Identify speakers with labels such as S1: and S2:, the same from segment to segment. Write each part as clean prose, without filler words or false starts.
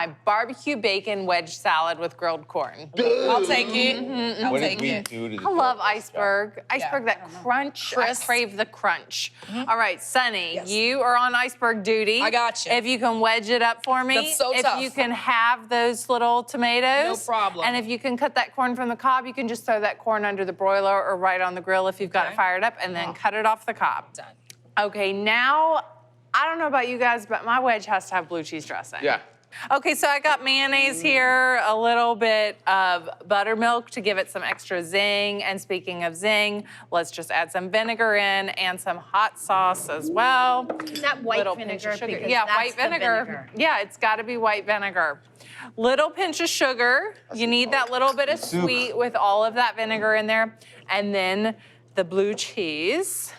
S1: My barbecue bacon wedge salad with grilled corn.
S2: I'll take it. I'll
S3: What
S2: take
S3: did we
S2: it.
S3: do to
S1: I love iceberg. Iceberg,
S2: Yeah.
S1: that crunch.
S2: Crisp.
S1: I crave the crunch. All right, Sunny,
S2: Yes.
S1: you are on iceberg duty.
S2: I got you.
S1: If you can wedge it up for me.
S2: That's so
S1: if
S2: tough.
S1: you can have those little tomatoes.
S2: No problem.
S1: And if you can cut that corn from the cob, you can just throw that corn under the broiler or right on the grill if you've got
S2: Okay.
S1: it fired up, and then cut it off the cob.
S2: Done.
S1: Okay, now, I don't know about you guys, but my wedge has to have blue cheese dressing.
S3: Yeah.
S1: Okay, so I got mayonnaise here, a little bit of buttermilk to give it some extra zing. And speaking of zing, let's just add some vinegar in and some hot sauce as well.
S4: Is that white
S1: Little pinch
S4: vinegar?
S1: of sugar.
S4: Because
S1: Yeah,
S4: that's
S1: white
S4: the
S1: vinegar. Yeah, it's got to be white vinegar. Little pinch of sugar. You need that little bit of sweet with all of that vinegar in there. And then the blue cheese.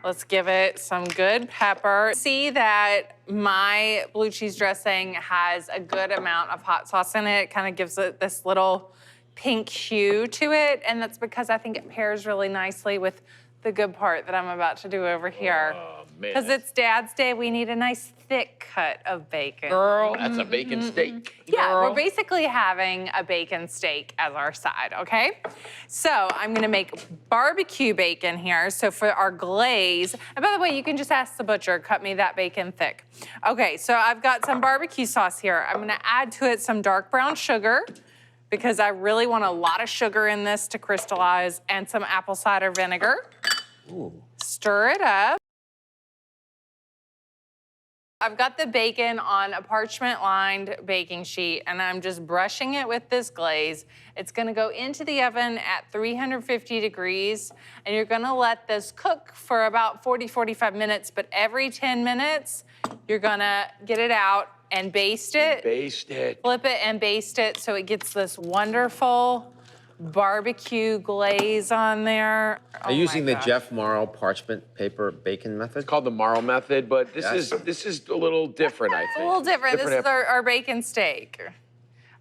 S1: Let's give it some good pepper. See that my blue cheese dressing has a good amount of hot sauce in it. It kind of gives it this little pink hue to it, and that's because I think it pairs really nicely with the good part that I'm about to do over here.
S3: Oh, man.
S1: Because it's Dad's Day, we need a nice thick cut of bacon.
S2: Girl.
S3: That's a bacon steak.
S1: Yeah,
S2: Girl.
S1: we're basically having a bacon steak as our side, okay? So I'm gonna make barbecue bacon here. So for our glaze, and by the way, you can just ask the butcher, cut me that bacon thick. Okay, so I've got some barbecue sauce here. I'm gonna add to it some dark brown sugar because I really want a lot of sugar in this to crystallize, and some apple cider vinegar.
S3: Ooh.
S1: Stir it up. I've got the bacon on a parchment-lined baking sheet, and I'm just brushing it with this glaze. It's gonna go into the oven at 350 degrees, and you're gonna let this cook for about 45 minutes, but every 10 minutes, you're gonna get it out and baste it.
S3: Baste it.
S1: Flip it and baste it so it gets this wonderful barbecue glaze on there.
S5: Are you using the Jeff Morrow parchment paper bacon method?
S3: It's called the Marl method, but this
S5: Yes.
S3: is a little different, I think.
S1: A little different. This is
S3: app-
S1: our bacon steak.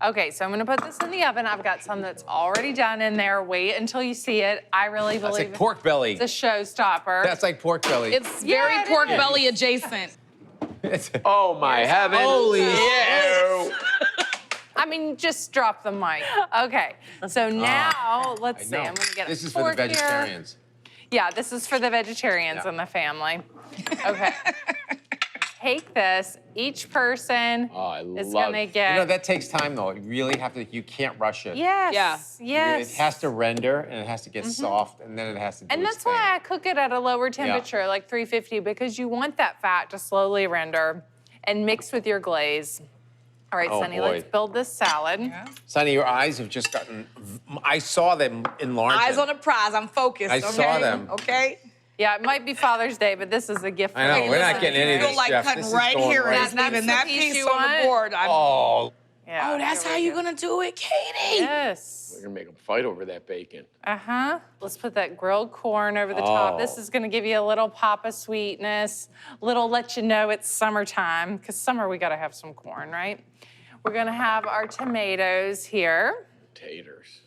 S1: Okay, so I'm gonna put this in the oven. I've got some that's already done in there. Wait until you see it. I really
S5: That's
S1: believe
S5: like pork belly.
S1: it's a showstopper.
S5: That's like pork belly.
S2: It's
S1: Yeah,
S2: very
S1: it
S2: pork
S1: is.
S2: belly adjacent.
S3: Oh my heavens.
S5: Holy
S3: yeah.
S1: I mean, just drop the mic. Okay, so now let's see. I'm gonna get
S5: This
S1: a
S5: is for the
S1: fork here.
S5: vegetarians.
S1: Yeah, this is for the vegetarians
S5: Yeah.
S1: in the family. Okay. Take this. Each person
S3: Oh, I
S1: is
S3: love-
S1: gonna get.
S5: You know, that takes time though. You really have to, you can't rush it.
S1: Yes.
S2: Yeah.
S1: Yes.
S5: It has to render and it has to get soft and then it has to do
S1: And
S5: its
S1: that's
S5: thing.
S1: why I cook it at a lower temperature, like 350, because you want that fat to slowly render and mix with your glaze. All right,
S5: Oh,
S1: Sunny,
S5: boy.
S1: let's build this salad.
S5: Sonny, your eyes have just gotten, I saw them enlarge.
S2: Eyes on the prize. I'm focused.
S5: I
S2: okay?
S5: saw them.
S2: Okay.
S1: Yeah, it might be Father's Day, but this is a gift
S5: I know,
S1: for you.
S5: we're not
S1: Listen,
S5: getting any of
S2: I
S5: this,
S2: feel like
S5: Jeff.
S2: cutting
S5: This is
S2: right
S5: going
S2: here
S5: right.
S2: and
S1: That's
S2: leaving
S1: the
S2: that
S1: piece
S2: piece
S1: you
S2: on the
S1: want?
S2: board.
S5: Oh,
S1: Yeah,
S2: That's
S1: here
S2: how
S1: we
S2: you're
S1: go.
S2: gonna do it, Katie.
S1: Yes.
S3: We're gonna make them fight over that bacon.
S1: Uh-huh. Let's put that grilled corn over the top.
S5: Oh.
S1: This is gonna give you a little pop of sweetness, little let you know it's summertime, because summer we gotta have some corn, right? We're gonna have our tomatoes here.
S3: Taters.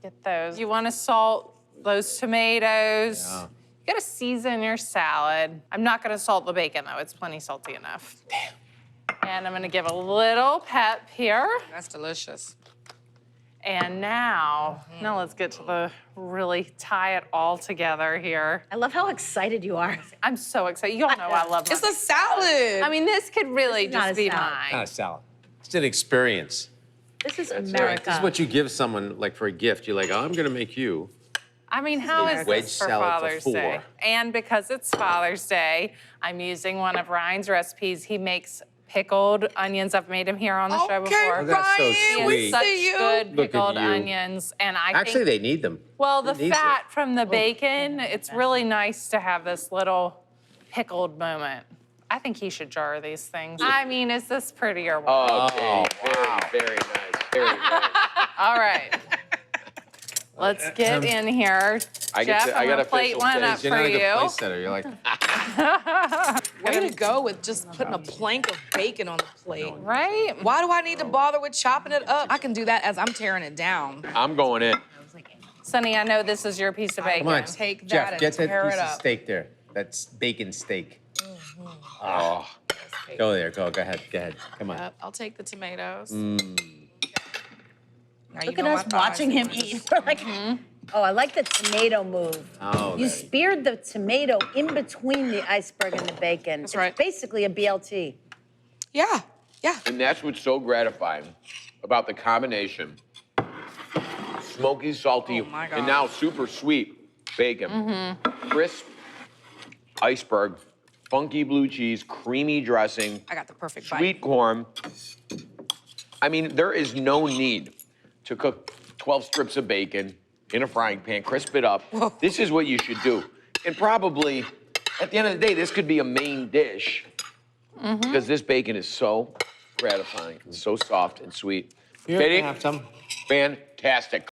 S1: Get those. You wanna salt those tomatoes.
S5: Yeah.
S1: You gotta season your salad. I'm not gonna salt the bacon though, it's plenty salty enough. Damn. And I'm gonna give a little pep here.
S2: That's delicious.
S1: And now let's get to the really tie it all together here.
S4: I love how excited you are.
S1: I'm so excited. You all know I love my
S2: It's a salad.
S1: I mean, this could really
S4: This is not
S1: just
S4: a
S1: be
S4: salad.
S1: mine.
S5: not a salad. It's an experience.
S4: This is
S3: That's
S4: America.
S5: This is what you give someone like for a gift. You're like, oh, I'm gonna make you.
S1: I mean, how is
S5: wedge
S1: this for
S5: salad for
S1: Father's
S5: 4.
S1: Day? And because it's Father's Day, I'm using one of Ryan's recipes. He makes pickled onions. I've made him here on the show
S2: Okay,
S1: before.
S5: Oh, that's so
S2: Ryan,
S1: He has
S5: sweet.
S1: such
S2: see you.
S1: good
S5: Look at
S1: pickled
S5: you.
S1: onions, and I
S5: Actually,
S1: think,
S5: they need them.
S1: well, the
S5: Who needs
S1: fat
S5: it?
S1: from the bacon, it's really nice to have this little pickled moment. I think he should jar these things. I mean, is this pretty or what?
S3: Okay,
S5: wow.
S3: very nice, very nice.
S1: All right. Let's get in here.
S3: I get
S1: Jeff,
S3: to- I
S1: I'm
S3: got
S1: gonna plate
S3: official
S1: one up
S3: taste.
S5: You're
S1: for
S5: not a good
S1: you.
S5: place setter. You're like,
S2: Way to go with just putting a plank of bacon on the plate.
S1: Right?
S2: Why do I need to bother with chopping it up? I can do that as I'm tearing it down.
S3: I'm going in.
S1: Sonny, I know this is your piece of bacon.
S5: come on,
S2: Take that
S5: Jeff,
S2: and
S5: get that
S2: tear
S5: piece
S2: it
S5: of
S2: up.
S5: steak there. That's bacon steak.
S3: Oh,
S5: Go there, go ahead, come on.
S2: Yep, I'll take the tomatoes. Now you
S4: Look at
S2: know
S4: us
S2: my thighs
S4: watching him
S2: are just-
S4: eat. We're like, oh, I like the tomato move.
S5: Oh,
S4: You
S5: nice.
S4: speared the tomato in between the iceberg and the bacon.
S2: That's right.
S4: It's basically a BLT.
S2: Yeah, yeah.
S3: And that's what's so gratifying about the combination. Smoky, salty,
S2: Oh, my God.
S3: and now super sweet bacon. Crisp iceberg, funky blue cheese, creamy dressing,
S2: I got the perfect bite.
S3: sweet corn. I mean, there is no need to cook 12 strips of bacon in a frying pan, crisp it up.
S2: Whoa.
S3: This is what you should do. And probably, at the end of the day, this could be a main dish because this bacon is so gratifying. It's so soft and sweet.
S5: Here,
S3: Katie,
S5: have some.
S3: fantastic.